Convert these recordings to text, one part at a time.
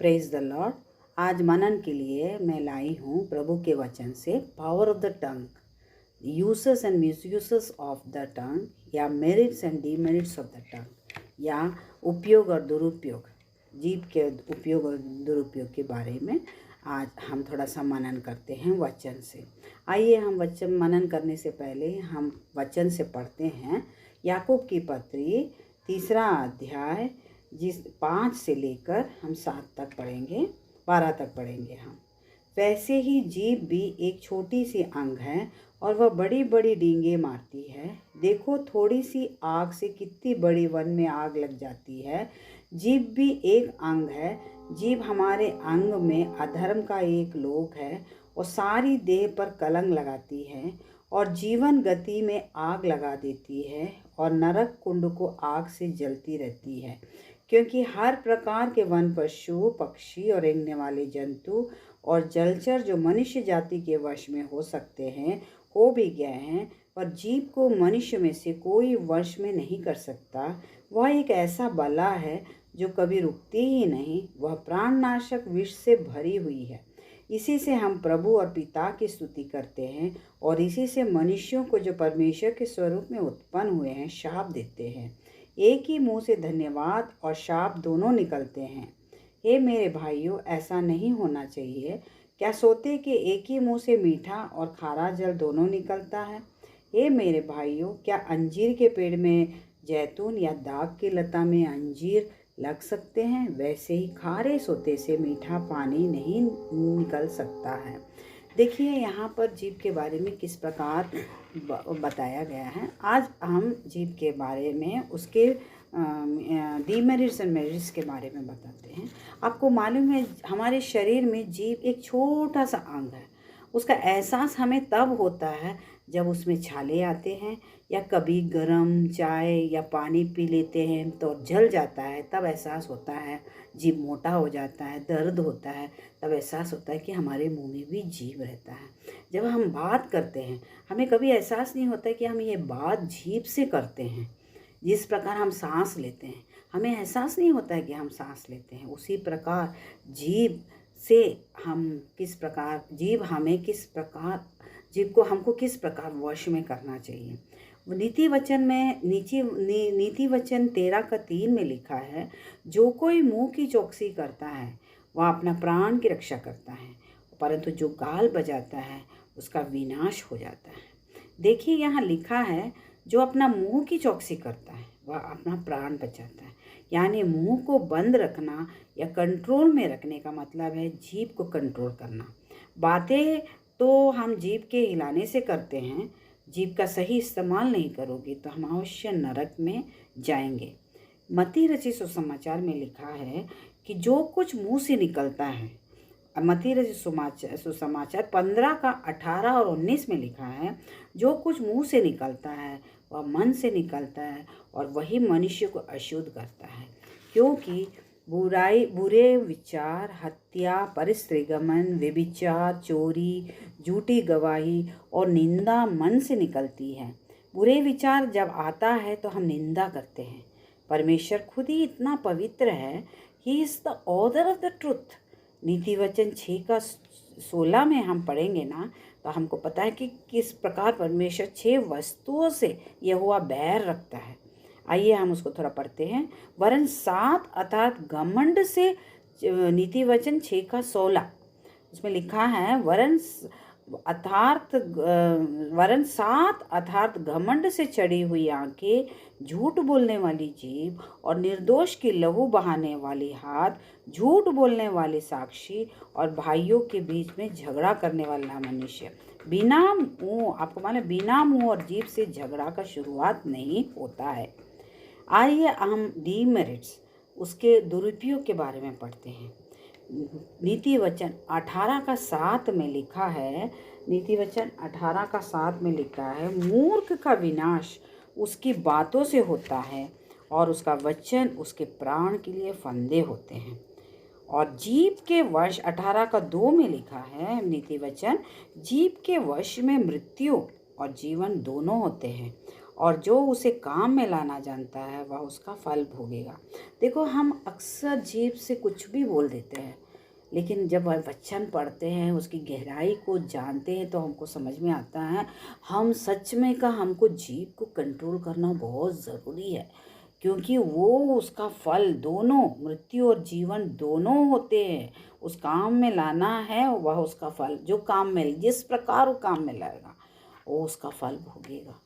Praise the Lord. आज मनन के लिए मैं लाई हूँ प्रभु के वचन से power of the tongue, uses and misuses of the tongue या merits and demerits of the tongue या उपयोग और दुरुपयोग, जीभ के उपयोग और दुरुपयोग के बारे में आज हम थोड़ा सा मनन करते हैं वचन से। आइए हम वचन मनन करने से पहले हम वचन से पढ़ते हैं याकूब की पत्री 3 अध्याय, जिस 5 से लेकर हम 7 तक पढ़ेंगे, 12 तक पढ़ेंगे हम। वैसे ही जीभ भी एक छोटी सी अंग है और वह बड़ी बड़ी डींगे मारती है। देखो थोड़ी सी आग से कितनी बड़ी वन में आग लग जाती है। जीभ भी एक अंग है। जीभ हमारे अंग में अधर्म का एक लोक है और सारी देह पर कलंक लगाती है और जीवन गति में आग लगा देती है और नरक कुंड को आग से जलती रहती है। क्योंकि हर प्रकार के वन पशु, पक्षी और रेंगने वाले जंतु और जलचर जो मनुष्य जाति के वश में हो सकते हैं हो भी गए हैं, पर जीभ को मनुष्य में से कोई वश में नहीं कर सकता। वह एक ऐसा बला है जो कभी रुकती ही नहीं। वह प्राणनाशक विष से भरी हुई है। इसी से हम प्रभु और पिता की स्तुति करते हैं और इसी से मनुष्यों को जो परमेश्वर के स्वरूप में उत्पन्न हुए हैं शाप देते हैं। एक ही मुंह से धन्यवाद और शाप दोनों निकलते हैं। हे मेरे भाइयों, ऐसा नहीं होना चाहिए। क्या सोते कि एक ही मुंह से मीठा और खारा जल दोनों निकलता है? हे मेरे भाइयों, क्या अंजीर के पेड़ में जैतून या दाख की लता में अंजीर लग सकते हैं? वैसे ही खारे सोते से मीठा पानी नहीं निकल सकता है। देखिए यहाँ पर जीभ के बारे में किस प्रकार बताया गया है। आज हम जीभ के बारे में उसके डीमेरिट्स एंड मेरिट्स के बारे में बताते हैं। आपको मालूम है हमारे शरीर में जीभ एक छोटा सा अंग है। उसका एहसास हमें तब होता है जब उसमें छाले आते हैं या कभी गर्म चाय या पानी पी लेते हैं तो जल जाता है, तब एहसास होता है। जीभ मोटा हो जाता है, दर्द होता है, तब एहसास होता है कि हमारे मुंह में भी जीभ रहता है। जब हम बात करते हैं हमें कभी एहसास नहीं होता कि हम ये बात जीभ से करते हैं। जिस प्रकार हम सांस लेते हैं हमें एहसास नहीं होता है कि हम सांस लेते हैं, उसी प्रकार जीभ से हम किस प्रकार जीभ को हमको किस प्रकार वश में करना चाहिए। नीति वचन 13:3 में लिखा है, जो कोई मुंह की चौकसी करता है वह अपना प्राण की रक्षा करता है, परंतु जो गाल बजाता है उसका विनाश हो जाता है। देखिए यहाँ लिखा है, जो अपना मुंह की चौकसी करता है वह अपना प्राण बचाता है। यानी मुंह को बंद रखना या कंट्रोल में रखने का मतलब है जीभ को कंट्रोल करना। बातें तो हम जीभ के हिलाने से करते हैं। जीभ का सही इस्तेमाल नहीं करोगे तो हम अवश्य नरक में जाएंगे। मत्ती रचित सुसमाचार में लिखा है कि जो कुछ मुंह से निकलता है, मत्ती रचित सुसमाचार 15:18 और 19 में लिखा है, जो कुछ मुंह से निकलता है वह मन से निकलता है और वही मनुष्य को अशुद्ध करता है। क्योंकि बुरे विचार, हत्या, परस्त्रीगमन, व्यभिचार, चोरी, झूठी गवाही और निंदा मन से निकलती है। बुरे विचार जब आता है तो हम निंदा करते हैं। परमेश्वर खुद ही इतना पवित्र है। He is the author of the truth. नीति वचन 6:16 में हम पढ़ेंगे ना, तो हमको पता है कि किस प्रकार परमेश्वर 6 वस्तुओं से यहोवा बैर रखता है। आइए हम उसको थोड़ा पढ़ते हैं। वरन 7 अर्थात घमंड से, नीति वचन 6:16 उसमें लिखा है, वरन 7 अर्थात घमंड से चढ़ी हुई आंखें, झूठ बोलने वाली जीभ और निर्दोष की लहू बहाने वाली हाथ, झूठ बोलने वाले साक्षी और भाइयों के बीच में झगड़ा करने वाला मनुष्य। बिना मुंह, आपको मालूम, बिना मुंह और जीभ से झगड़ा का शुरुआत नहीं होता है। आइए हम डीमेरिट्स, उसके दुरुपयोग के बारे में पढ़ते हैं। नीति वचन 18:7 में लिखा है, नीति वचन 18:7 में लिखा है, मूर्ख का विनाश उसकी बातों से होता है और उसका वचन उसके प्राण के लिए फंदे होते हैं। और जीभ के वश 18:2 में लिखा है, नीति वचन, जीभ के वश में मृत्यु और जीवन दोनों होते हैं और जो उसे काम में लाना जानता है वह उसका फल भोगेगा। देखो, हम अक्सर जीभ से कुछ भी बोल देते हैं, लेकिन जब वह वचन पढ़ते हैं, उसकी गहराई को जानते हैं, तो हमको समझ में आता है हम सच में का हमको जीभ को कंट्रोल करना बहुत ज़रूरी है, क्योंकि वो उसका फल दोनों, मृत्यु और जीवन दोनों होते हैं। उस काम में लाना है, वह उसका फल, जो काम में, जिस प्रकार वो काम में लाएगा वो उसका फल भोगेगा।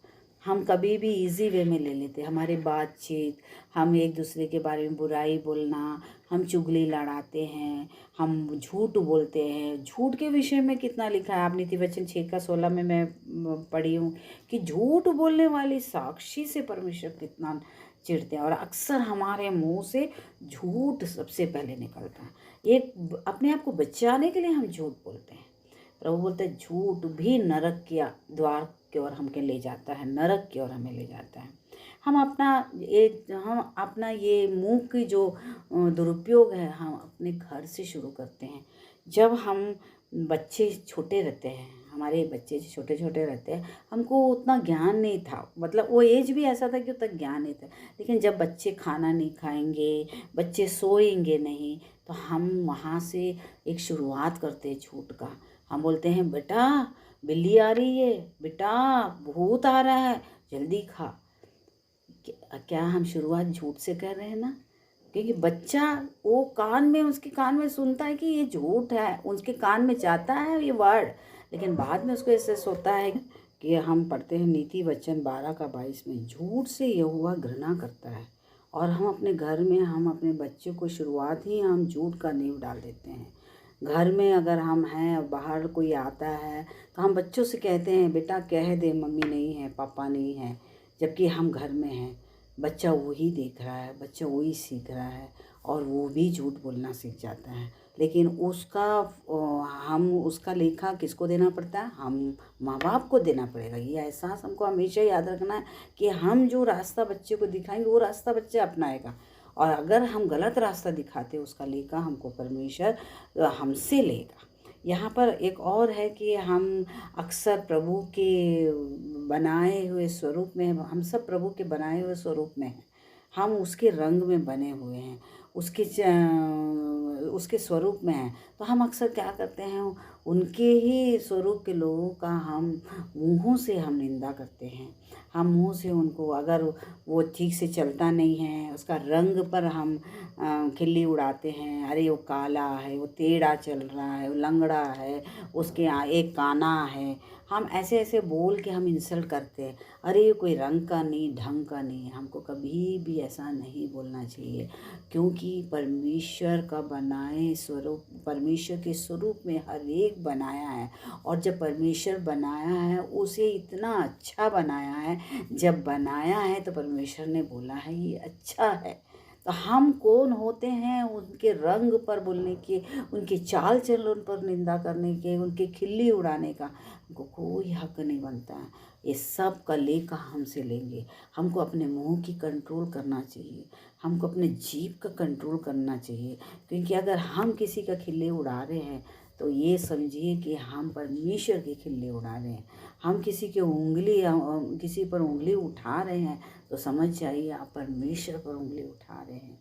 हम कभी भी इजी वे में ले लेते हैं हमारी बातचीत, हम एक दूसरे के बारे में बुराई बोलना, हम चुगली लड़ाते हैं, हम झूठ बोलते हैं। झूठ के विषय में कितना लिखा है, आप नीतिवचन 6:16 में मैं पढ़ी हूँ कि झूठ बोलने वाली साक्षी से परमेश्वर कितना चिढ़ते हैं, और अक्सर हमारे मुंह से झूठ सबसे पहले निकलता है। एक अपने आप को बचाने के लिए हम झूठ बोलते हैं। प्रभु बोलते हैं झूठ भी नरक के द्वार की ओर हमके ले जाता है, नरक की ओर हमें ले जाता है। हम अपना ये मुंह की जो दुरुपयोग है, हम अपने घर से शुरू करते हैं। जब हम बच्चे छोटे रहते हैं, हमारे बच्चे छोटे छोटे रहते हैं, हमको उतना ज्ञान नहीं था, मतलब वो एज भी ऐसा था कि उतना ज्ञान नहीं था। लेकिन जब बच्चे खाना नहीं खाएंगे, बच्चे सोएंगे नहीं, तो हम वहाँ से एक शुरुआत करते हैं झूठ का। हम बोलते हैं बेटा बिल्ली आ रही है, बेटा भूत आ रहा है, जल्दी खा। क्या हम शुरुआत झूठ से कर रहे हैं ना? क्योंकि बच्चा वो उसके कान में सुनता है कि ये झूठ है, उसके कान में जाता है ये वर्ड, लेकिन बाद में उसको ऐसे होता है कि हम पढ़ते हैं नीति वचन 12:22 में, झूठ से यहोवा घृणा करता है। और हम अपने घर में, हम अपने बच्चों को शुरुआत ही हम झूठ का नींव डाल देते हैं। घर में अगर हम हैं और बाहर कोई आता है तो हम बच्चों से कहते हैं बेटा कह दे मम्मी नहीं है, पापा नहीं है, जबकि हम घर में हैं। बच्चा वही देख रहा है, बच्चा वही सीख रहा है, और वो भी झूठ बोलना सीख जाता है। लेकिन हम उसका लेखा किसको देना पड़ता है? हम माँ बाप को देना पड़ेगा। ये एहसास हमको हमेशा याद रखना है कि हम जो रास्ता बच्चे को दिखाएंगे वो रास्ता बच्चा अपनाएगा, और अगर हम गलत रास्ता दिखाते उसका लेखा हमको परमेश्वर हमसे लेगा। यहाँ पर एक और है कि हम अक्सर प्रभु के बनाए हुए स्वरूप में, हम सब प्रभु के बनाए हुए स्वरूप में हैं, हम उसके रंग में बने हुए हैं, उसके स्वरूप में हैं। तो हम अक्सर क्या करते हैं, उनके ही स्वरूप के लोगों का हम मुँहों से हम निंदा करते हैं। हम मुँह से उनको, अगर वो ठीक से चलता नहीं है, उसका रंग पर हम खिल्ली उड़ाते हैं, अरे वो काला है, वो टेढ़ा चल रहा है, वो लंगड़ा है, उसके एक काना है। हम ऐसे ऐसे बोल के हम इंसल्ट करते हैं, अरे ये कोई रंग का नहीं, ढंग का नहीं है। हमको कभी भी ऐसा नहीं बोलना चाहिए, क्योंकि परमेश्वर का बनाए स्वरूप, परमेश्वर के स्वरूप में हर एक बनाया है। और जब परमेश्वर बनाया है उसे इतना अच्छा बनाया है, जब बनाया है तो परमेश्वर ने बोला है ये अच्छा है। तो हम कौन होते हैं उनके रंग पर बोलने के, उनके चाल चलन पर निंदा करने के, उनके खिल्ली उड़ाने का हमको कोई हक नहीं बनता है। ये सब का लेखा हमसे लेंगे। हमको अपने मुंह की कंट्रोल करना चाहिए, हमको अपने जीभ का कंट्रोल करना चाहिए, क्योंकि अगर हम किसी का खिल्ली उड़ा रहे हैं तो ये समझिए कि हम परमेश्वर के खिल्ली उड़ा रहे हैं। हम किसी पर उंगली उठा रहे हैं तो समझ जाइए आप परमेश्वर पर उंगली उठा रहे हैं।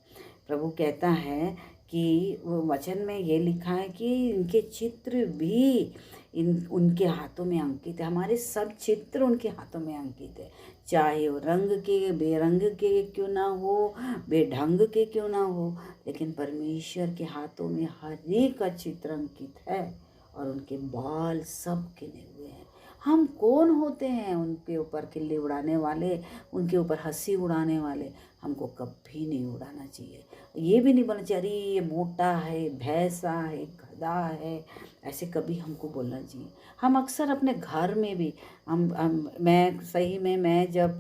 प्रभु कहता है कि वो वचन में ये लिखा है कि इनके चित्र भी उनके हाथों में अंकित है। हमारे सब चित्र उनके हाथों में अंकित है, चाहे वो रंग के, बेरंग के क्यों ना हो, बेढंग के क्यों ना हो, लेकिन परमेश्वर के हाथों में हर एक का चित्र अंकित है, और उनके बाल सब गिने हुए हैं। हम कौन होते हैं उनके ऊपर खिल्ली उड़ाने वाले, उनके ऊपर हंसी उड़ाने वाले? हमको कभी नहीं उड़ाना चाहिए। ये भी नहीं बोलना चाहिए अरे ये मोटा है, भैंसा है, गधा है, ऐसे कभी हमको बोलना चाहिए। हम अक्सर अपने घर में भी मैं जब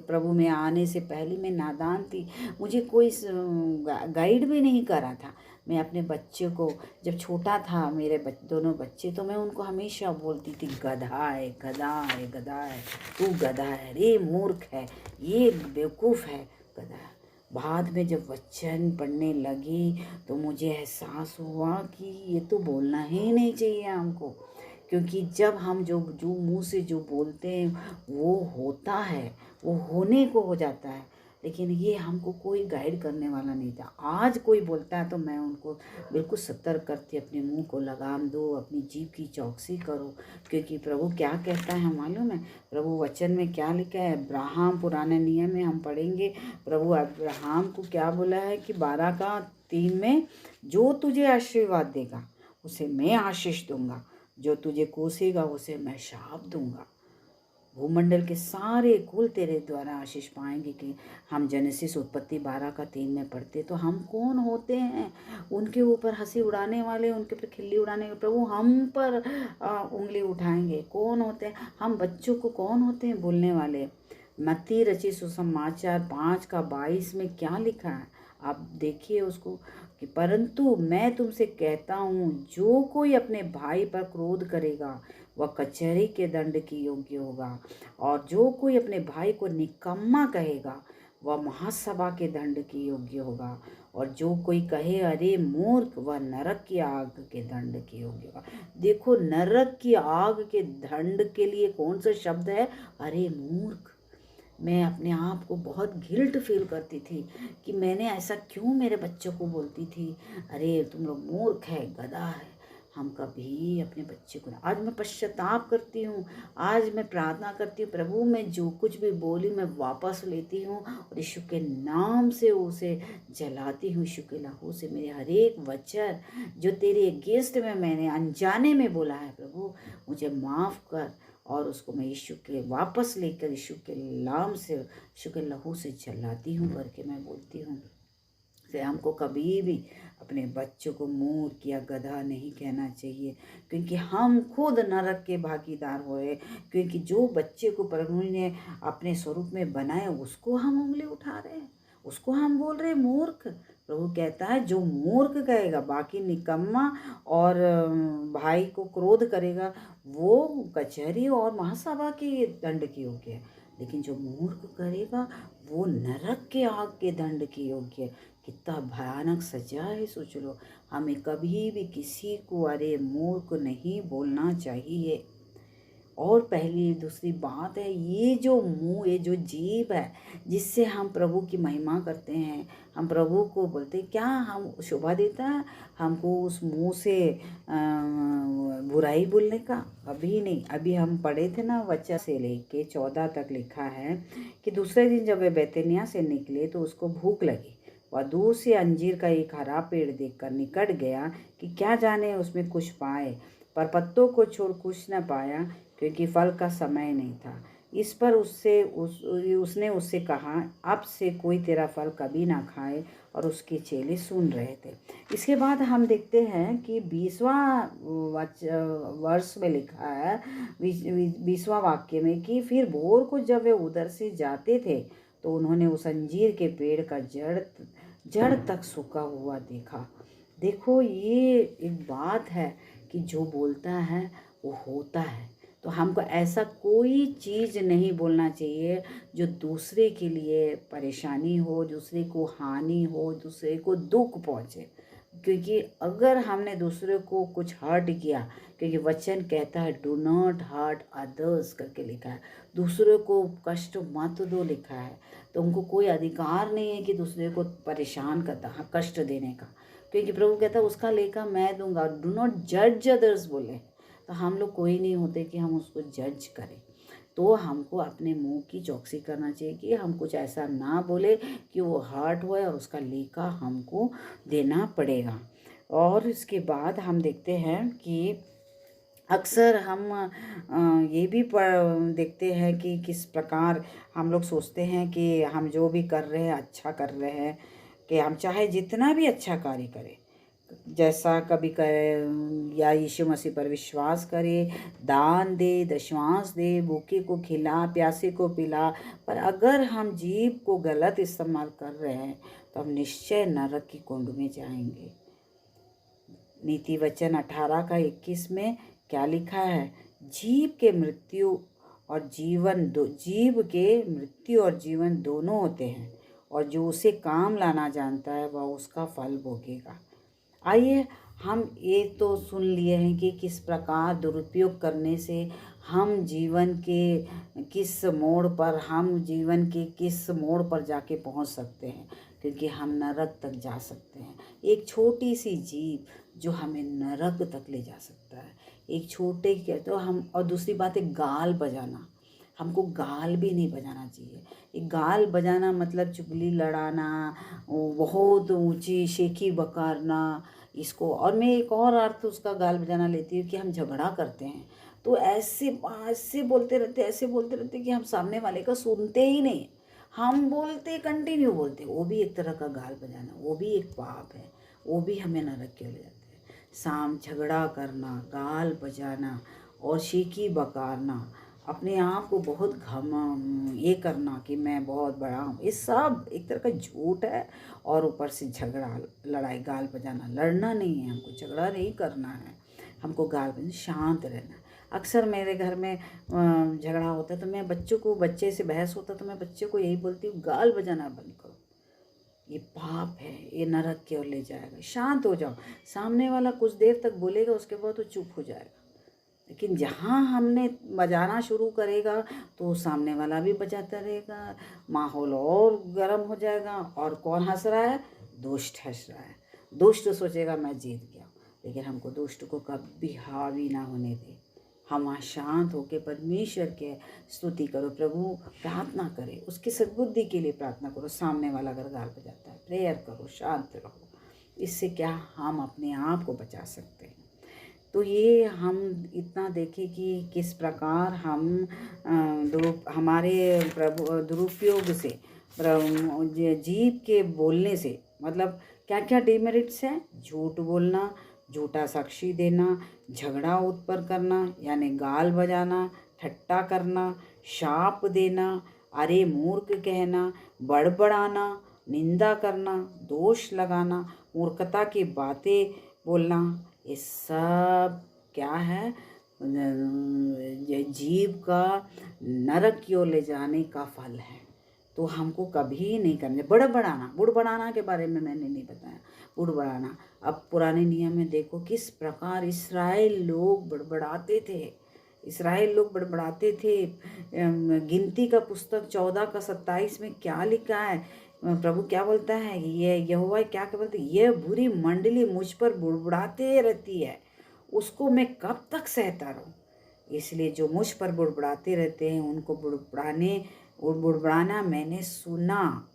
प्रभु में आने से पहले मैं नादान थी, मुझे कोई गाइड भी नहीं करा था। मैं अपने बच्चे को, जब छोटा था मेरे दोनों बच्चे, तो मैं उनको हमेशा बोलती थी गधा है, गधा है, गधा है, तू गधा है, रे मूर्ख है, ये बेवकूफ़ है, गधा है। बाद में जब वचन पढ़ने लगी तो मुझे एहसास हुआ कि ये तो बोलना ही नहीं चाहिए हमको, क्योंकि जब हम जो जो मुंह से जो बोलते हैं वो होता है, वो होने को हो जाता है। लेकिन ये हमको कोई गाइड करने वाला नहीं था। आज कोई बोलता है तो मैं उनको बिल्कुल सतर्क करती, अपने मुंह को लगाम दो, अपनी जीभ की चौकसी करो। क्योंकि प्रभु क्या कहता है मालूम है? प्रभु वचन में क्या लिखा है? अब्राहम, पुराने नियम में हम पढ़ेंगे, प्रभु अब्राहम को क्या बोला है कि 12:3 में, जो तुझे आशीर्वाद देगा उसे मैं आशीष दूंगा, जो तुझे कोसेगा उसे मैं शाप दूंगा। भूमंडल के सारे कुल तेरे द्वारा आशीष पाएंगे। कि हम जेनेसिस उत्पत्ति 12:3 में पढ़ते तो हम कौन होते हैं उनके ऊपर हंसी उड़ाने वाले, उनके ऊपर खिल्ली उड़ाने वाले? प्रभु हम पर उंगली उठाएंगे। कौन होते हैं हम? बच्चों को कौन होते हैं बोलने वाले? मत्ती रचित सुसमाचार 5:22 में क्या लिखा है आप देखिए उसको, कि परंतु मैं तुमसे कहता हूँ, जो कोई अपने भाई पर क्रोध करेगा वह कचहरी के दंड की योग्य होगा, और जो कोई अपने भाई को निकम्मा कहेगा वह महासभा के दंड की योग्य होगा, और जो कोई कहे अरे मूर्ख वह नरक की आग के दंड की योग्य होगा। देखो, नरक की आग के दंड के लिए कौन सा शब्द है? अरे मूर्ख। मैं अपने आप को बहुत गिल्ट फील करती थी कि मैंने ऐसा क्यों मेरे बच्चों को बोलती थी, अरे तुम लोग मूर्ख है, गधा है। हम कभी अपने बच्चे को, आज मैं पश्चाताप करती हूँ, आज मैं प्रार्थना करती हूँ, प्रभु मैं जो कुछ भी बोली मैं वापस लेती हूँ और यीशु के नाम से उसे जलाती हूँ। यीशु के लहू से मेरे हर एक वचन जो तेरे अगेंस्ट में मैंने अनजाने में बोला है, प्रभु मुझे माफ़ कर, और उसको मैं यीशु के वापस लेकर यीशु के नाम से, यीशु के लहू से जलाती हूँ करके मैं बोलती हूँ। से हमको कभी भी अपने बच्चों को मूर्ख या गधा नहीं कहना चाहिए, क्योंकि हम खुद नरक के भागीदार हुए। क्योंकि जो बच्चे को प्रभु ने अपने स्वरूप में बनाया उसको हम उंगली उठा रहे हैं, उसको हम बोल रहे हैं मूर्ख। प्रभु कहता है जो मूर्ख कहेगा, बाकी निकम्मा और भाई को क्रोध करेगा वो कचहरी और महासभा के दंड की योग्य है, लेकिन जो मूर्ख करेगा वो नरक के आग के दंड की योग्य है। कितना भयानक सजा है, सोच लो। हमें कभी भी किसी को अरे मूर्ख नहीं बोलना चाहिए। और पहली दूसरी बात है, ये जो मुंह, ये जो जीभ है जिससे हम प्रभु की महिमा करते हैं, हम प्रभु को बोलते हैं, क्या हम शोभा देता है हमको उस मुंह से बुराई बोलने का? कभी नहीं। अभी हम पढ़े थे ना, वचन से लेके 14 तक लिखा है कि दूसरे दिन जब वे बैतनिय्याह से निकले तो उसको भूख लगी। वह दूर से अंजीर का एक हरा पेड़ देखकर निकट गया कि क्या जाने उसमें कुछ पाए, पर पत्तों को छोड़ कुछ न पाया, क्योंकि फल का समय नहीं था। इस पर उसने उससे कहा, अब से कोई तेरा फल कभी ना खाए। और उसके चेले सुन रहे थे। इसके बाद हम देखते हैं कि 20वां वर्ष में लिखा है, 20वां वाक्य में, कि फिर भोर को जब वे उधर से जाते थे तो उन्होंने उस अंजीर के पेड़ का जड़ तक सूखा हुआ देखा। देखो, ये एक बात है कि जो बोलता है वो होता है। तो हमको ऐसा कोई चीज़ नहीं बोलना चाहिए जो दूसरे के लिए परेशानी हो, दूसरे को हानि हो, दूसरे को दुख पहुँचे। क्योंकि अगर हमने दूसरे को कुछ हर्ट किया, क्योंकि वचन कहता है डू नॉट हर्ट अदर्स करके लिखा है, दूसरे को कष्ट मत दो लिखा है। तो उनको कोई अधिकार नहीं है कि दूसरे को परेशान करता, कष्ट देने का। क्योंकि प्रभु कहता है उसका लेखा मैं दूंगा। डू नॉट जज अदर्स बोले, तो हम लोग कोई नहीं होते कि हम उसको जज करें। तो हमको अपने मुंह की चौकसी करना चाहिए कि हम कुछ ऐसा ना बोले कि वो हर्ट होए और उसका लेखा हमको देना पड़ेगा। और इसके बाद हम देखते हैं कि अक्सर हम ये भी देखते हैं कि किस प्रकार हम लोग सोचते हैं कि हम जो भी कर रहे हैं अच्छा कर रहे हैं, कि हम चाहे जितना भी अच्छा कार्य करें, जैसा कभी करें, या यीशु मसीह पर विश्वास करे, दान दे, दशमांश दे, भूखे को खिला, प्यासे को पिला, पर अगर हम जीभ को गलत इस्तेमाल कर रहे हैं तो हम निश्चय नरक की कुंड में जाएंगे। नीति वचन 18:21 में क्या लिखा है? जीव के मृत्यु और जीवन दोनों होते हैं, और जो उसे काम लाना जानता है वह उसका फल भोगेगा। आइए हम ये तो सुन लिए हैं कि किस प्रकार दुरुपयोग करने से हम जीवन के किस मोड़ पर जाके पहुंच सकते हैं, क्योंकि हम नरक तक जा सकते हैं। एक छोटी सी जीव जो हमें नरक तक ले जा सकता है, एक छोटे के तो हम। और दूसरी बात है गाल बजाना, हमको गाल भी नहीं बजाना चाहिए। एक गाल बजाना मतलब चुगली लड़ाना, वो बहुत ऊंची शेखी बकारना इसको। और मैं एक और अर्थ उसका गाल बजाना लेती हूँ कि हम झगड़ा करते हैं तो ऐसे ऐसे बोलते रहते कि हम सामने वाले का सुनते ही नहीं, हम बोलते कंटिन्यू बोलते। वो भी एक तरह का गाल बजाना, वो भी एक पाप है, वो भी हमें नरक के ले जाते हैं। झगड़ा करना, गाल बजाना और शीकी बकारना, अपने आप को बहुत ये करना कि मैं बहुत बड़ा हूँ, ये सब एक तरह का झूठ है। और ऊपर से झगड़ा, लड़ाई, गाल बजाना। लड़ना नहीं है हमको, झगड़ा नहीं करना है हमको, गाल बजाना, शांत रहना है। अक्सर मेरे घर में झगड़ा होता है तो मैं बच्चे से बहस होता है तो मैं बच्चे को यही बोलती हूँ, गाल बजाना बंद करो, ये पाप है, ये नरक की ओर ले जाएगा। शांत हो जाओ। सामने वाला कुछ देर तक बोलेगा, उसके बाद वो चुप हो जाएगा। लेकिन जहाँ हमने बजाना शुरू करेगा तो सामने वाला भी बजाता रहेगा, माहौल और गर्म हो जाएगा। और कौन हंस रहा है? दुष्ट हंस रहा है। दुष्ट सोचेगा मैं जीत गया, लेकिन हमको दुष्ट को कभी हावी ना होने दे। हम वहाँ शांत होकर परमेश्वर के स्तुति करो, प्रभु प्रार्थना करें, उसकी सद्बुद्धि के लिए प्रार्थना करो। सामने वाला अगर गाल बजाता है, प्रेयर करो, शांत रहो। इससे क्या हम अपने आप को बचा सकते हैं। तो ये हम इतना देखें कि किस प्रकार हम हमारे प्रभु दुरुपयोग से जीव के बोलने से मतलब क्या क्या डिमेरिट्स हैं। झूठ बोलना, झूठा साक्षी देना, झगड़ा उत्पन्न करना यानी गाल बजाना, ठट्टा करना, शाप देना, अरे मूर्ख कहना, बड़बड़ाना, निंदा करना, दोष लगाना, मूर्खता की बातें बोलना, ये सब क्या है? ये जीव का नरक की ओर ले जाने का फल है। तो हमको कभी नहीं करना। बुड़बड़ाना के बारे में मैंने नहीं बताया। बुड़बड़ाना, अब पुराने नियम में देखो किस प्रकार इस्राएल लोग बड़बड़ाते थे। गिनती का पुस्तक 14:27 में क्या लिखा है? प्रभु क्या बोलता है? ये यहोवा क्या बोलते? ये बुरी मंडली मुझ पर बुड़बुड़ाते रहती है, उसको मैं कब तक सहता रहूं? इसलिए जो मुझ पर बुड़बुड़ाते रहते हैं उनको बुड़बुड़ाना मैंने सुना।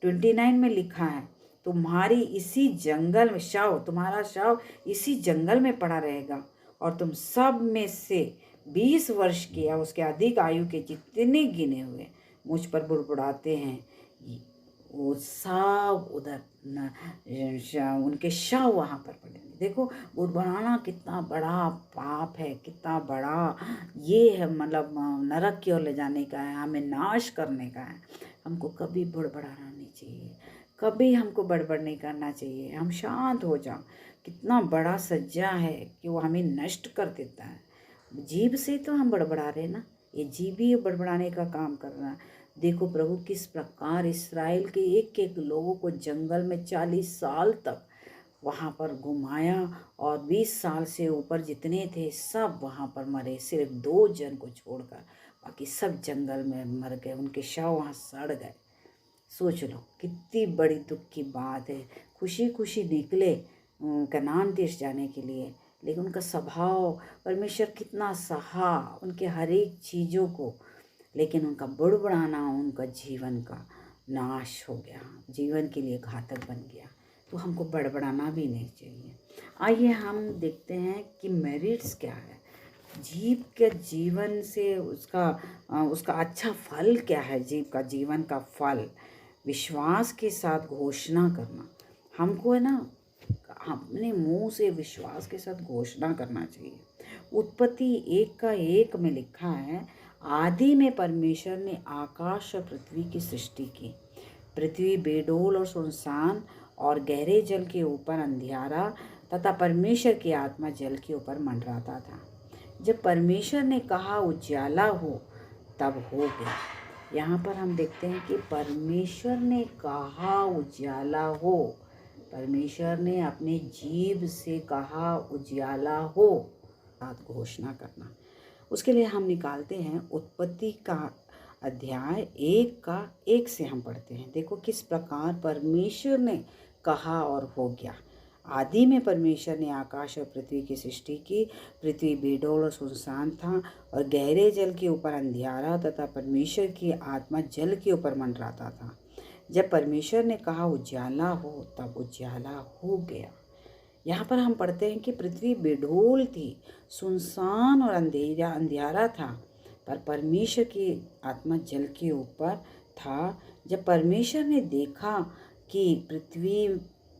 29 में लिखा है, तुम्हारा शव इसी जंगल में पड़ा रहेगा, और तुम सब में से 20 वर्ष के या उसके अधिक आयु के जितने गिने हुए मुझ पर बुड़बुड़ाते हैं, वो सब उधर उनके शव वहाँ पर पड़ेंगे। देखो बुड़बुड़ाना कितना बड़ा पाप है, कितना बड़ा ये है, मतलब नरक की ओर ले जाने का है, हमें नाश करने का है। हमको कभी बुड़बुड़ाना नहीं चाहिए, कभी हमको बड़बड़ नहीं करना चाहिए। हम शांत हो जाओ। कितना बड़ा सज्जा है कि वो हमें नष्ट कर देता है। जीभ से तो हम बड़बड़ा रहे ना, ये जीभ ही बड़बड़ाने का काम कर रहा है। देखो प्रभु किस प्रकार इस्राएल के एक एक लोगों को जंगल में 40 साल तक वहाँ पर घुमाया, और 20 साल से ऊपर जितने थे सब वहाँ पर मरे, सिर्फ 2 जन को छोड़कर बाकी सब जंगल में मर गए, उनके शव वहाँ सड़ गए। सोच लो कितनी बड़ी दुख की बात है। खुशी खुशी निकले कनान देश जाने के लिए, लेकिन उनका स्वभाव, परमेश्वर कितना सहा उनके हर एक चीज़ों को, लेकिन उनका बुड़बुड़ाना उनका जीवन का नाश हो गया, जीवन के लिए घातक बन गया। तो हमको बड़बड़ाना भी नहीं चाहिए। आइए हम देखते हैं कि मेरिट्स क्या है, जीव के जीवन से उसका अच्छा फल क्या है। जीव का जीवन का फल विश्वास के साथ घोषणा करना। हमको है ना अपने मुंह से विश्वास के साथ घोषणा करना चाहिए। उत्पत्ति 1:1 में लिखा है, आदि में परमेश्वर ने आकाश और पृथ्वी की सृष्टि की। पृथ्वी बेडोल और सुनसान और गहरे जल के ऊपर अंधियारा तथा परमेश्वर की आत्मा जल के ऊपर मंडराता था। जब परमेश्वर ने कहा उजाला हो, तब हो गया। यहाँ पर हम देखते हैं कि परमेश्वर ने कहा उजाला हो, परमेश्वर ने अपने जीभ से कहा उजियाला हो, साथ घोषणा करना। उसके लिए हम निकालते हैं उत्पत्ति का अध्याय 1 से हम पढ़ते हैं। देखो किस प्रकार परमेश्वर ने कहा और हो गया। आदि में परमेश्वर ने आकाश और पृथ्वी की सृष्टि की। पृथ्वी बेडौल और सुनसान था और गहरे जल के ऊपर अंधियारा तथा परमेश्वर की आत्मा जल के ऊपर मंडराता था। जब परमेश्वर ने कहा उजियाला हो, तब उजियाला हो गया। यहाँ पर हम पढ़ते हैं कि पृथ्वी बेडौल थी, सुनसान और अंधियारा था, पर परमेश्वर की आत्मा जल के ऊपर था। जब परमेश्वर ने देखा कि पृथ्वी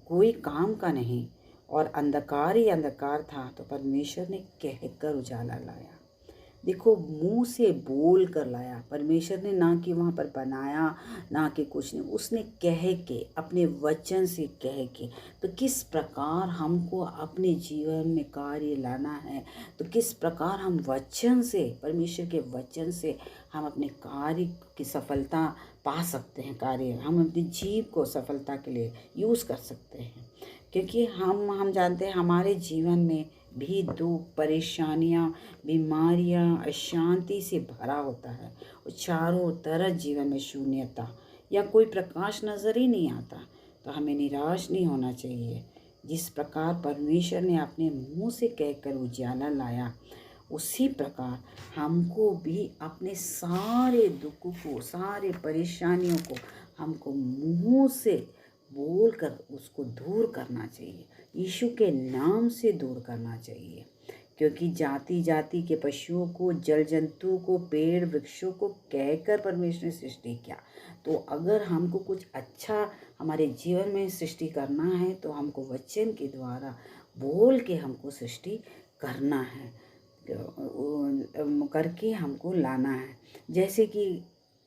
कोई काम का नहीं और अंधकार ही अंधकार था, तो परमेश्वर ने कहकर उजाला लाया। देखो, मुंह से बोल कर लाया। परमेश्वर ने ना कि वहाँ पर बनाया, ना कि कुछ नहीं, उसने कह के, अपने वचन से कह के। तो किस प्रकार हमको अपने जीवन में कार्य लाना है, तो किस प्रकार हम वचन से, परमेश्वर के वचन से हम अपने कार्य की सफलता पा सकते हैं। कार्य हम अपनी जीव को सफलता के लिए यूज़ कर सकते हैं, क्योंकि हम जानते हैं हमारे जीवन में भी दुख, परेशानियाँ, बीमारियाँ, अशांति से भरा होता है और चारों तरफ जीवन में शून्यता या कोई प्रकाश नज़र ही नहीं आता। तो हमें निराश नहीं होना चाहिए। जिस प्रकार परमेश्वर ने अपने मुंह से कहकर उजियाला लाया, उसी प्रकार हमको भी अपने सारे दुखों को, सारे परेशानियों को हमको मुंह से बोल कर उसको दूर करना चाहिए। यीशु के नाम से दूर करना चाहिए, क्योंकि जाति जाति के पशुओं को, जल जंतु को, पेड़ वृक्षों को कहकर परमेश्वर ने सृष्टि किया। तो अगर हमको कुछ अच्छा हमारे जीवन में सृष्टि करना है, तो हमको वचन के द्वारा बोल के हमको सृष्टि करना है, करके हमको लाना है। जैसे कि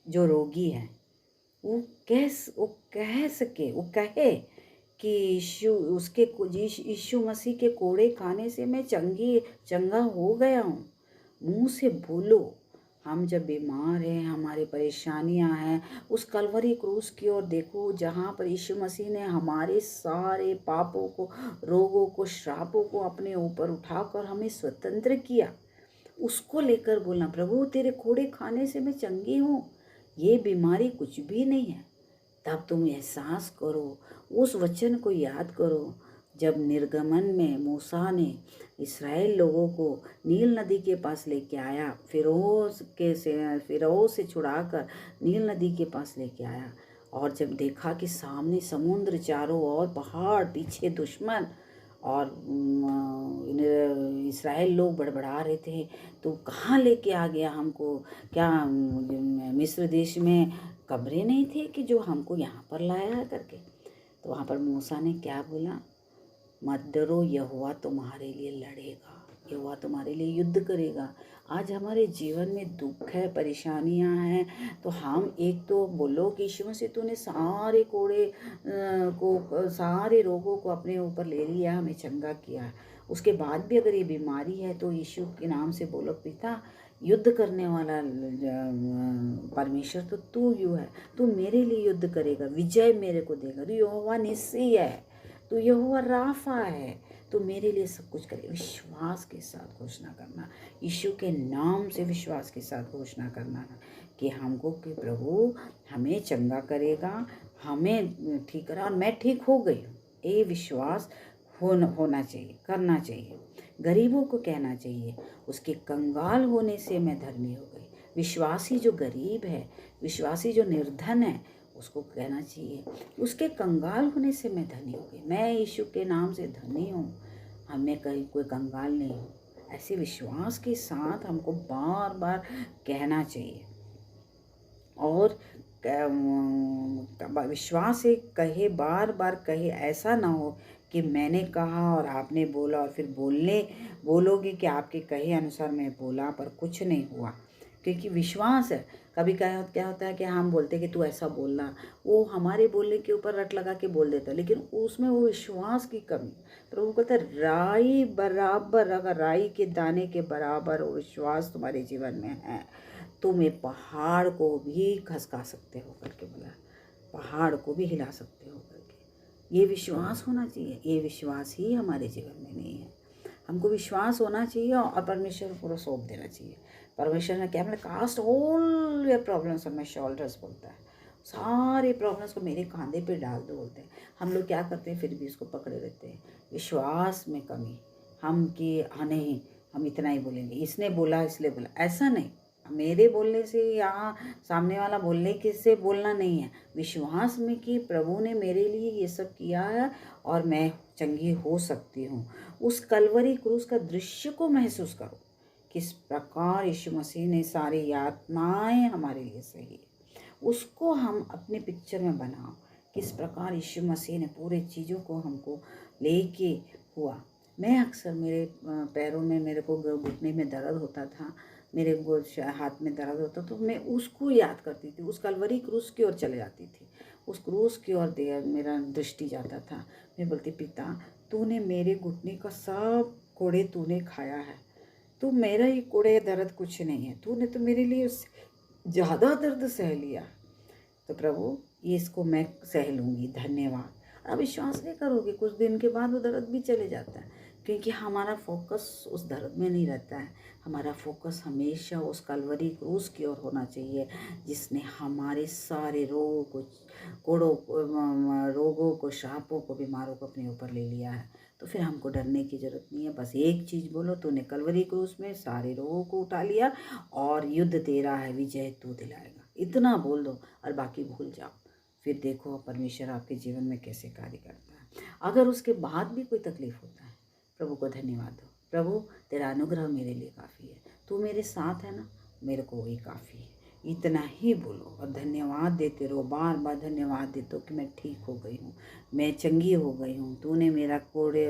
जो रोगी है, वो कह सके, वो कहे कि यीशु मसीह के कोड़े खाने से मैं चंगा हो गया हूँ। मुंह से बोलो। हम जब बीमार हैं, हमारी परेशानियां हैं, उस कलवरी क्रूस की ओर देखो, जहाँ पर यीशु मसीह ने हमारे सारे पापों को, रोगों को, श्रापों को अपने ऊपर उठाकर हमें स्वतंत्र किया। उसको लेकर बोलना, प्रभु तेरे कोड़े खाने से मैं चंगी हूँ, ये बीमारी कुछ भी नहीं है। तब तुम एहसास करो, उस वचन को याद करो, जब निर्गमन में मूसा ने इस्राएल लोगों को नील नदी के पास लेके आया, फिरौन से छुड़ाकर नील नदी के पास लेके आया, और जब देखा कि सामने समुद्र, चारों ओर पहाड़, पीछे दुश्मन, और इस्राएल लोग बड़बड़ा रहे थे, तो कहाँ लेके आ गया हमको? क्या मिस्र देश में कब्रें नहीं थे कि जो हमको यहाँ पर लाया है करके? तो वहाँ पर मूसा ने क्या बोला? मत डरो, यहोवा तुम्हारे लिए लड़ेगा, यहोवा तुम्हारे लिए युद्ध करेगा। आज हमारे जीवन में दुख है, परेशानियां हैं, तो हम एक तो बोलो कि यीशु मसीह तूने सारे कोड़े सारे रोगों को अपने ऊपर ले लिया, हमें चंगा किया। उसके बाद भी अगर ये बीमारी है, तो यीशु के नाम से बोलो, पिता युद्ध करने वाला परमेश्वर तो तू यू है, तू मेरे लिए युद्ध करेगा, विजय मेरे को देगा। तो यहोवा निस्सी है, तो यहोवा राफा है, तो मेरे लिए सब कुछ करे। विश्वास के साथ घोषणा करना, यीशु के नाम से विश्वास के साथ घोषणा करना कि हमको कि प्रभु हमें चंगा करेगा, हमें ठीक करा, और मैं ठीक हो गई हूँ। ये विश्वास होना चाहिए, करना चाहिए। गरीबों को कहना चाहिए, उसके कंगाल होने से मैं धर्मी हो गई। विश्वासी जो गरीब है, विश्वासी जो निर्धन है, उसको कहना चाहिए, उसके कंगाल होने से मैं धनी हो गई। मैं यीशु के नाम से धनी हूँ, हमें कहीं कोई कंगाल नहीं हूँ। ऐसे विश्वास के साथ हमको बार बार कहना चाहिए, और विश्वास से कहे, बार बार कहे। ऐसा ना हो कि मैंने कहा और आपने बोला, और फिर बोलोगे कि आपके कहे अनुसार मैं बोला पर कुछ नहीं हुआ। क्योंकि विश्वास है, कभी क्या होता है कि हम बोलते कि तू ऐसा बोलना, वो हमारे बोलने के ऊपर रट लगा के बोल देता, लेकिन उसमें वो विश्वास की कमी। प्रभु कहता है, राई बराबर, अगर राई के दाने के बराबर वो विश्वास तुम्हारे जीवन में है, तुम एक पहाड़ को भी खसका सकते हो करके बोला, पहाड़ को भी हिला सकते हो करके। ये विश्वास होना चाहिए। ये विश्वास ही हमारे जीवन में नहीं है। हमको विश्वास होना चाहिए और परमेश्वर को पूरा सौंप देना चाहिए। परमेश्वर ने क्या बोला, cast all your problems on my shoulders बोलता है। सारे प्रॉब्लम्स को मेरे कंधे पे डाल दो बोलते हैं। हम लोग क्या करते हैं, फिर भी इसको पकड़े रहते हैं। विश्वास में कमी, हम कि हाँ नहीं हम इतना ही बोलेंगे, इसने बोला इसलिए बोला, ऐसा नहीं। मेरे बोलने से या सामने वाला बोलने के से बोलना नहीं है। विश्वास में कि प्रभु ने मेरे लिए ये सब किया है और मैं चंगी हो सकती हूँ। उस कलवरी क्रूस का दृश्य को महसूस करो, किस प्रकार यीशु मसीह ने सारी यातनाएं हमारे लिए सही, उसको हम अपने पिक्चर में बनाओ। किस प्रकार यीशु मसीह ने पूरे चीज़ों को हमको लेके हुआ। मैं अक्सर मेरे पैरों में, मेरे को घुटने में दर्द होता था, मेरे हाथ में दर्द होता, तो मैं उसको याद करती थी, उस कलवरी क्रूस की ओर चले जाती थी। उस क्रूस की ओर मेरा दृष्टि जाता था। मैं बोलती, पिता तूने मेरे घुटने का सब कोड़े तूने खाया है, तू मेरा ही कोड़े दर्द कुछ नहीं है, तूने तो मेरे लिए ज़्यादा दर्द सह लिया। तो प्रभु ये इसको मैं सह लूँगी, धन्यवाद। अब विश्वास नहीं करोगे, कुछ दिन के बाद वो दर्द भी चले जाता है, क्योंकि हमारा फोकस उस दर्द में नहीं रहता है। हमारा फोकस हमेशा उस कलवरी क्रूस की ओर होना चाहिए, जिसने हमारे सारे रोगों को, श्रापों को, बीमारों को अपने ऊपर ले लिया है। तो फिर हमको डरने की ज़रूरत नहीं है। बस एक चीज़ बोलो, तूने कलवरी क्रूस में सारे रोगों को उठा लिया और युद्ध तेरा है, विजय तू दिलाएगा। इतना बोल दो और बाकी भूल जाओ। फिर देखो परमेश्वर आपके जीवन में कैसे कार्य करता है। अगर उसके बाद भी कोई तकलीफ होता है, प्रभु को धन्यवाद दो, प्रभु तेरा अनुग्रह मेरे लिए काफ़ी है, तू मेरे साथ है ना, मेरे को वही काफ़ी है। इतना ही बोलो और धन्यवाद देते रहो, बार बार धन्यवाद देते हो कि मैं ठीक हो गई हूँ, मैं चंगी हो गई हूँ, तूने मेरा कोड़े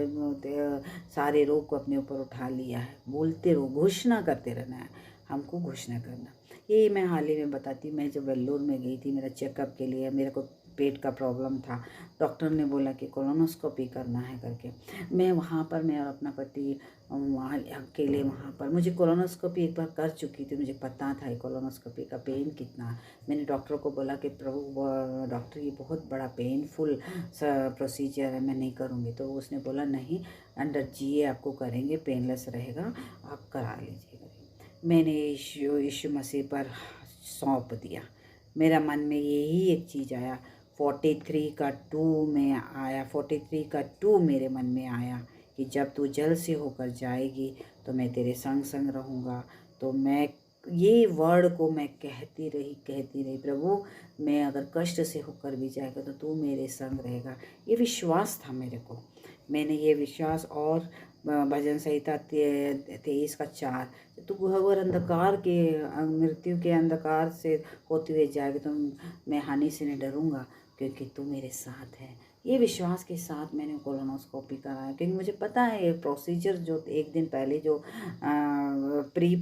सारे रोग को अपने ऊपर उठा लिया है। बोलते रहो, घोषणा करते रहना है, हमको घोषणा करना। यही मैं हाल ही में बताती, मैं जब वेल्लोर में गई थी मेरा चेकअप के लिए, मेरे को पेट का प्रॉब्लम था, डॉक्टर ने बोला कि कोलोनोस्कोपी करना है करके। मैं वहाँ पर, मैं और अपना पति वहाँ अकेले, वहाँ पर मुझे कोलोनोस्कोपी एक बार कर चुकी थी, मुझे पता था कोलोनोस्कोपी का पेन कितना है। मैंने डॉक्टर को बोला कि प्रभु डॉक्टर ये बहुत बड़ा पेनफुल प्रोसीजर है, मैं नहीं करूँगी। तो उसने बोला नहीं, अंडर जीए आपको करेंगे, पेनलेस रहेगा, आप करा लीजिएगा। मैंने यीशु मसीह पर सौंप दिया। मेरा मन में यही एक चीज़ आया, 43 का 2 में आया, 43 का 2 मेरे मन में आया कि जब तू जल से होकर जाएगी तो मैं तेरे संग संग रहूँगा। तो मैं ये वर्ड को मैं कहती रही, प्रभु मैं अगर कष्ट से होकर भी जाएगा तो तू मेरे संग रहेगा। ये विश्वास था मेरे को। मैंने ये विश्वास, और भजन संहिता 23 का 4, तो घोर अंधकार के, मृत्यु के अंधकार से होते हुए जाएगा तो मैं हानि से नहीं डरूंगा, क्योंकि तू मेरे साथ है। ये विश्वास के साथ मैंने कोलोनोस्कोपी कराया, क्योंकि मुझे पता है ये प्रोसीजर जो एक दिन पहले जो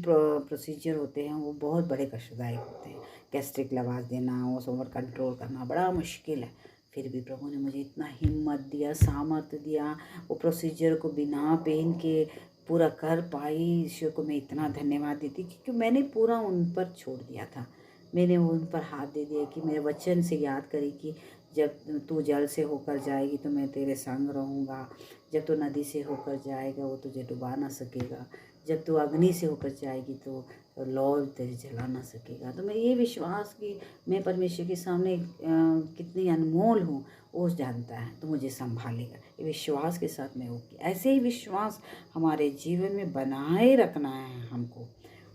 प्रोसीजर होते हैं वो बहुत बड़े कष्टदायक होते हैं। गैस्ट्रिक लवाज देना, वो सब कंट्रोल करना बड़ा मुश्किल है। फिर भी प्रभु ने मुझे इतना हिम्मत दिया, सामर्थ्य दिया, वो प्रोसीजर को बिना पेन के पूरा कर पाई। ईश्वर को मैं इतना धन्यवाद देती, क्योंकि मैंने पूरा उन पर छोड़ दिया था। मैंने उन पर हाथ दे दिया कि मेरे वचन से याद करी कि जब तू जल से होकर जाएगी तो मैं तेरे संग रहूँगा, जब तू नदी से होकर जाएगा वो तुझे डुबा ना सकेगा, जब तू अग्नि से होकर जाएगी तो लौ तेरे जला ना सकेगा। तो मैं ये विश्वास कि मैं परमेश्वर के सामने कितनी अनमोल हूँ वो जानता है, तो मुझे संभालेगा। ये विश्वास के साथ मैं होगी। ऐसे ही विश्वास हमारे जीवन में बनाए रखना है हमको।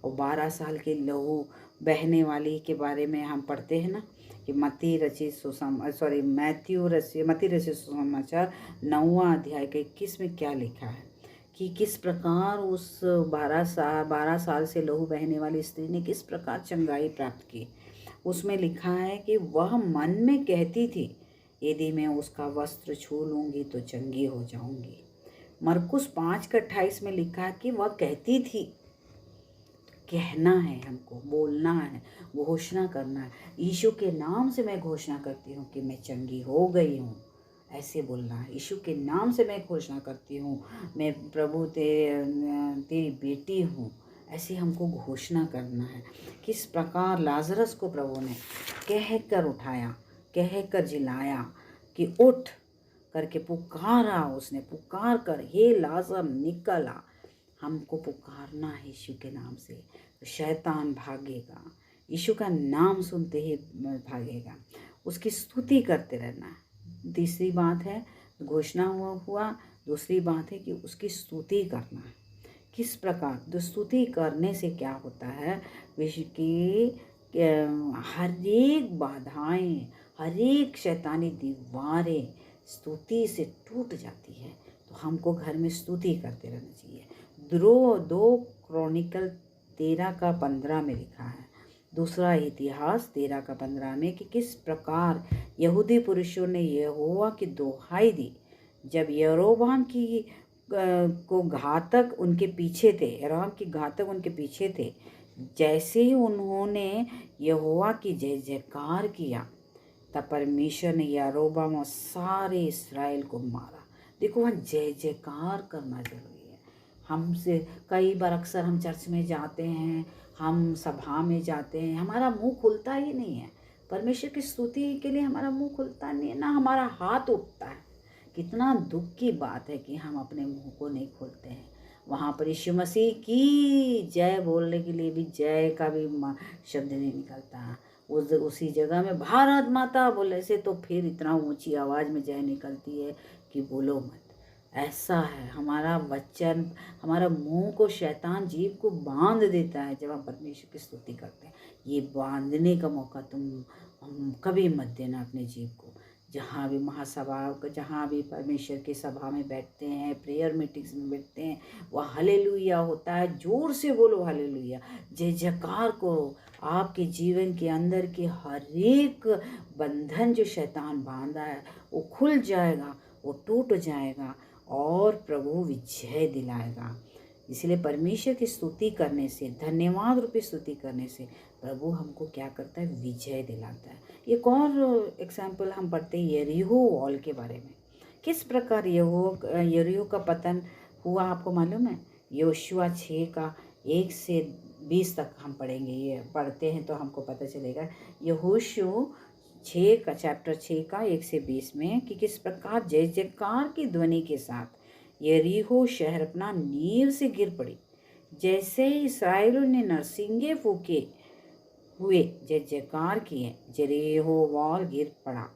और 12 साल के लहू बहने वाली के बारे में हम पढ़ते हैं ना कि मत्ती रचित सुसमाचार 9वां अध्याय के 21 में क्या लिखा है कि किस प्रकार उस 12 साल से लहू बहने वाली स्त्री ने किस प्रकार चंगाई प्राप्त की। उसमें लिखा है कि वह मन में कहती थी, यदि मैं उसका वस्त्र छू लूँगी तो चंगी हो जाऊँगी। मरकुस 5:28 में लिखा है कि वह कहती थी। कहना है हमको, बोलना है, घोषणा करना है। यीशु के नाम से मैं घोषणा करती हूँ कि मैं चंगी हो गई हूँ, ऐसे बोलना है। यीशु के नाम से मैं घोषणा करती हूँ मैं प्रभु तेरी बेटी हूँ, ऐसे हमको घोषणा करना है। किस प्रकार लाजरस को प्रभु ने कह कर उठाया, कह कर जिलाया कि उठ करके पुकारा, उसने पुकार कर हे लाजर निकल आ। हमको पुकारना है यीशु के नाम से, तो शैतान भागेगा। यीशु का नाम सुनते ही भागेगा। उसकी स्तुति करते रहना है। तीसरी बात है घोषणा हुआ। दूसरी बात है कि उसकी स्तुति करना है। किस प्रकार? तो स्तुति करने से क्या होता है, विश्व की हर एक बाधाएं, हर एक शैतानी दीवारें स्तुति से टूट जाती है। तो हमको घर में स्तुति करते रहना चाहिए। 2 क्रॉनिकल 13:15 में लिखा है, दूसरा इतिहास 13:15 में, कि किस प्रकार यहूदी पुरुषों ने यहोवा की दोहाई दी जब यरोबाम की को घातक उनके पीछे थे, यरोबाम की घातक उनके पीछे थे। जैसे ही उन्होंने यहोवा की जय जयकार किया, तब परमेश्वर ने यरोबाम और सारे इस्राएल को मारा। देखो, वहाँ जय जयकार करना जरूरी है। हमसे कई बार अक्सर हम चर्च में जाते हैं, हम सभा में जाते हैं, हमारा मुंह खुलता ही नहीं है परमेश्वर की स्तुति के लिए। हमारा मुंह खुलता नहीं है, ना हमारा हाथ उठता है। कितना दुख की बात है कि हम अपने मुंह को नहीं खोलते हैं। वहाँ पर यीशु मसीह की जय बोलने के लिए भी जय का भी शब्द नहीं निकलता। उसी जगह में भारत माता बोले से तो फिर इतना ऊंची आवाज़ में जय निकलती है कि बोलो मत। ऐसा है हमारा वचन, हमारा मुंह को शैतान जीभ को बांध देता है जब हम परमेश्वर की स्तुति करते हैं। ये बांधने का मौका तुम कभी मत देना अपने जीभ को। जहाँ भी महासभा, जहाँ भी परमेश्वर की सभा में बैठते हैं, प्रेयर मीटिंग्स में बैठते हैं, वह हालेलुया होता है। जोर से बोलो हालेलुया, जय जयकार करो। आपके जीवन के अंदर के हर एक बंधन जो शैतान बांधा है वो खुल जाएगा, वो टूट जाएगा और प्रभु विजय दिलाएगा। इसलिए परमेश्वर की स्तुति करने से, धन्यवाद रूपी स्तुति करने से प्रभु हमको क्या करता है, विजय दिलाता है। एक और एग्जाम्पल हम पढ़ते हैं यरीहो वॉल के बारे में। किस प्रकार यरीहो का पतन हुआ आपको मालूम है? योशुआ 6:1 से 20 तक हम पढ़ेंगे। ये पढ़ते हैं तो हमको पता चलेगा। यहोशू चैप्टर 6:1 से 20 में, कि किस प्रकार जय जयकार की ध्वनि के साथ यरीहो शहर अपना नींव से गिर पड़ी। जैसे ही इसराइलियों ने नरसिंगे फूके हुए जय जयकार किए, यरीहो वॉल गिर पड़ा।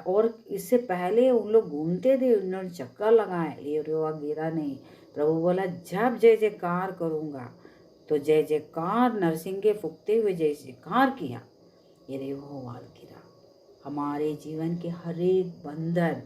और इससे पहले उन लोग घूमते थे, उन्होंने चक्कर लगाए, यरीहो गिरा नहीं। प्रभु बोला जब जय जयकार करूँगा, तो जय जयकार नरसिंगे फूकते हुए जय जयकार किया, यरीहो वॉल गिरा। हमारे जीवन के हर एक बंधन,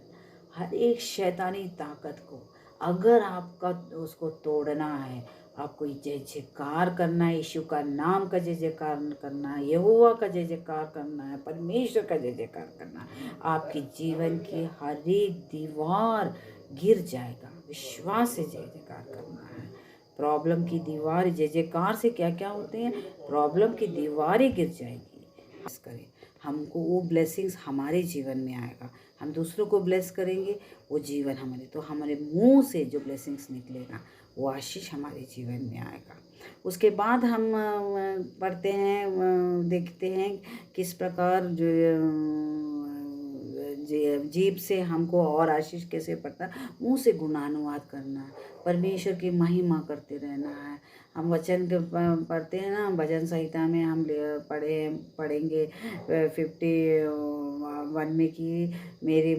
हर एक शैतानी ताकत को अगर आपका उसको तोड़ना है, आपको जय जयकार करना है, यीशु का नाम का जय जयकार करना है, यहोवा का जय जयकार करना है, परमेश्वर का जय जयकार करना है, आपके जीवन की हर एक दीवार गिर जाएगा। विश्वास से जय जयकार करना है। प्रॉब्लम की दीवार, जय जयकार से क्या क्या होते हैं, प्रॉब्लम की दीवारें गिर जाएगी। बस करें, हमको वो ब्लेसिंग्स हमारे जीवन में आएगा। हम दूसरों को ब्लेस करेंगे, वो जीवन हमारे, तो हमारे मुंह से जो ब्लेसिंग्स निकलेगा वो आशीष हमारे जीवन में आएगा। उसके बाद हम पढ़ते हैं, देखते हैं किस प्रकार जो जीभ से हमको और आशीष कैसे पड़ता है। मुंह से गुणानुवाद करना है, परमेश्वर की महिमा करते रहना है। हम वचन के पढ़ते हैं ना, भजन संहिता में हम पढ़ेंगे 51 में, कि मेरे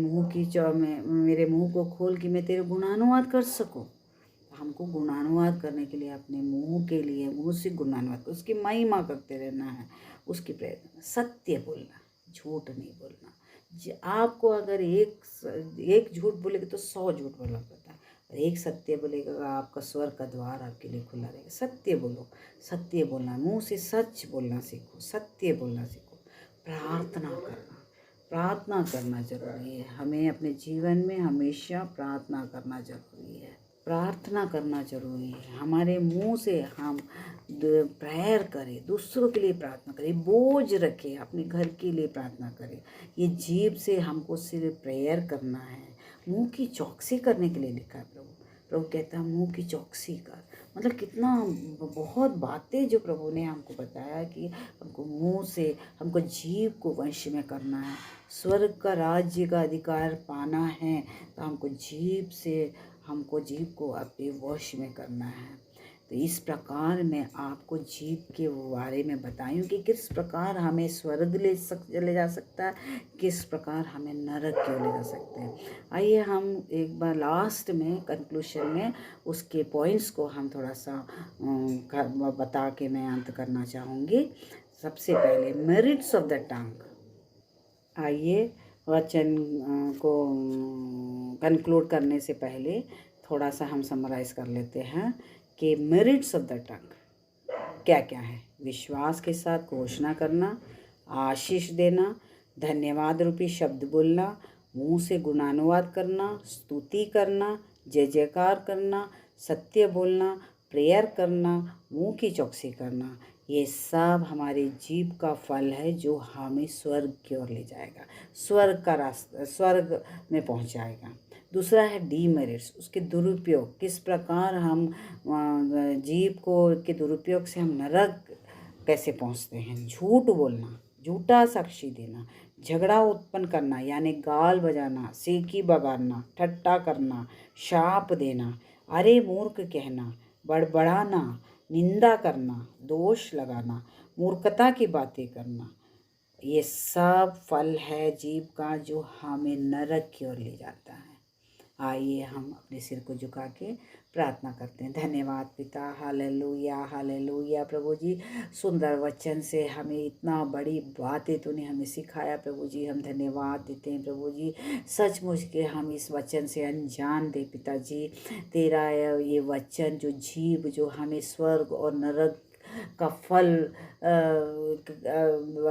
मुंह को खोल कि मैं तेरे गुणानुवाद कर सकूं। हमको गुणानुवाद करने के लिए अपने मुंह के लिए, मुंह से गुणानुवाद, उसकी महिमा करते रहना है, उसकी प्रेरणा, सत्य बोलना, झूठ नहीं बोलना। आपको अगर एक झूठ बोलेगा तो 100 झूठ बोलना पड़ता है, और एक सत्य बोलेगा आपका स्वर्ग का द्वार आपके लिए खुला रहेगा। सत्य बोलो, सत्य बोलना, मुंह से सच बोलना सीखो, सत्य बोलना सीखो। प्रार्थना करना जरूरी है। हमें अपने जीवन में हमेशा प्रार्थना करना जरूरी है। प्रार्थना करना जरूरी है। हमारे मुंह से हम प्रेयर करें, दूसरों के लिए प्रार्थना करें, बोझ रखें, अपने घर के लिए प्रार्थना करें। ये जीभ से हमको सिर्फ प्रेयर करना है। मुंह की चौकसी करने के लिए लिखा है प्रभु कहता है मुंह की चौकसी कर, मतलब कितना बहुत बातें जो प्रभु ने हमको बताया कि हमको मुंह से, हमको जीभ को वश में करना है। स्वर्ग का राज्य का अधिकार पाना है तो हमको जीभ को अपने वश में करना है। तो इस प्रकार मैं आपको जीभ के बारे में बताई हूँ कि किस प्रकार हमें स्वर्ग ले जा सकता है, किस प्रकार हमें नरक क्यों ले जा सकते हैं। आइए हम एक बार लास्ट में कंक्लूशन में उसके पॉइंट्स को हम थोड़ा सा बता के मैं अंत करना चाहूँगी। सबसे पहले मेरिट्स ऑफ द टंग। आइए वचन को कंक्लूड करने से पहले थोड़ा सा हम समराइज कर लेते हैं कि मेरिट्स ऑफ द टंग क्या क्या है। विश्वास के साथ घोषणा करना, आशीष देना, धन्यवाद रूपी शब्द बोलना, मुंह से गुणानुवाद करना, स्तुति करना, जय जयकार करना, सत्य बोलना, प्रेयर करना, मुंह की चौकसी करना, ये सब हमारे जीभ का फल है जो हमें स्वर्ग की ओर ले जाएगा, स्वर्ग का रास्ता, स्वर्ग में पहुंचाएगा। दूसरा है डीमेरिट्स, उसके दुरुपयोग, किस प्रकार हम जीभ को के दुरुपयोग से हम नरक कैसे पहुंचते हैं। झूठ बोलना, झूठा साक्षी देना, झगड़ा उत्पन्न करना यानी गाल बजाना, सीकी बगाड़ना, ठट्टा करना, शाप देना, अरे मूर्ख कहना, बड़बड़ाना, निंदा करना, दोष लगाना, मूर्खता की बातें करना, ये सब फल है जीभ का जो हमें नरक की ओर ले जाता है। आइए हम अपने सिर को झुका के प्रार्थना करते हैं। धन्यवाद पिता, हालेलुया हालेलुया। प्रभु जी, सुंदर वचन से हमें इतना बड़ी बातें तूने हमें सिखाया प्रभु जी, हम धन्यवाद देते हैं प्रभु जी। सचमुच के हम इस वचन से अनजान दे पिताजी, तेरा ये वचन जो जीभ जो हमें स्वर्ग और नरक का फल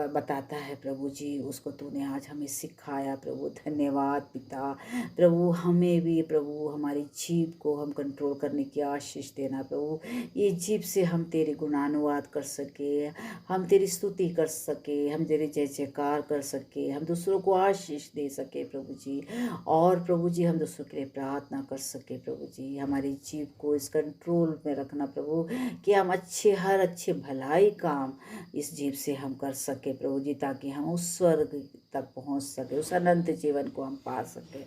बताता है प्रभु जी, उसको तूने आज हमें सिखाया प्रभु। धन्यवाद पिता। प्रभु हमें भी प्रभु हमारी जीभ को हम कंट्रोल करने की आशीष देना प्रभु। ये जीभ से हम तेरे गुणानुवाद कर सके, हम तेरी स्तुति कर सके, हम तेरे जय जयकार कर सके, हम दूसरों को आशीष दे सके प्रभु जी। और प्रभु जी हम दूसरों के लिए प्रार्थना कर सके प्रभु जी। हमारी जीभ को इस कंट्रोल में रखना प्रभु कि हम हर अच्छे भलाई काम इस जीभ से हम कर सके प्रभु जी, ताकि हम उस स्वर्ग तक पहुंच सके, उस अनंत जीवन को हम पा सके।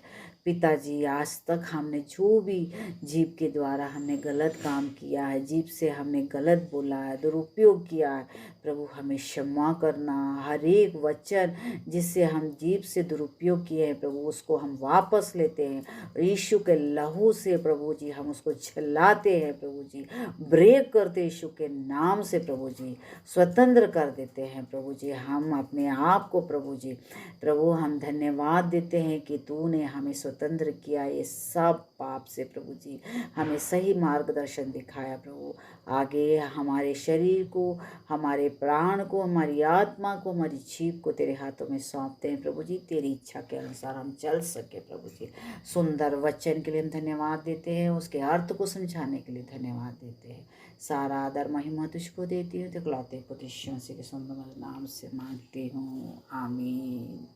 पिताजी, आज तक हमने जो भी जीभ के द्वारा हमने गलत काम किया है, जीभ से हमने गलत बोला है, दुरुपयोग किया है प्रभु, हमें क्षमा करना। हर एक वचन जिससे हम जीभ से दुरुपयोग किए हैं प्रभु, उसको हम वापस लेते हैं यीशु के लहू से प्रभु जी, हम उसको झल्लाते हैं प्रभु जी, ब्रेक करते यीशु के नाम से प्रभु जी, स्वतंत्र कर देते हैं प्रभु जी हम अपने आप को प्रभु जी। प्रभु हम धन्यवाद देते हैं कि तूने हमें स्वतंत्र किया ये सब पाप से प्रभु जी, हमें सही मार्गदर्शन दिखाया प्रभु। आगे हमारे शरीर को, हमारे प्राण को, हमारी आत्मा को, हमारी जीभ को तेरे हाथों में सौंपते हैं प्रभु जी, तेरी इच्छा के अनुसार हम चल सके प्रभु जी। सुंदर वचन के लिए हम धन्यवाद देते हैं, उसके अर्थ को समझाने के लिए धन्यवाद देते हैं। सारा आदर महिमा तुझको देती हूँ, तो इकलौते पुत्र यीशु मसीह के सुंदर नाम से मांगती हूँ, आमीन।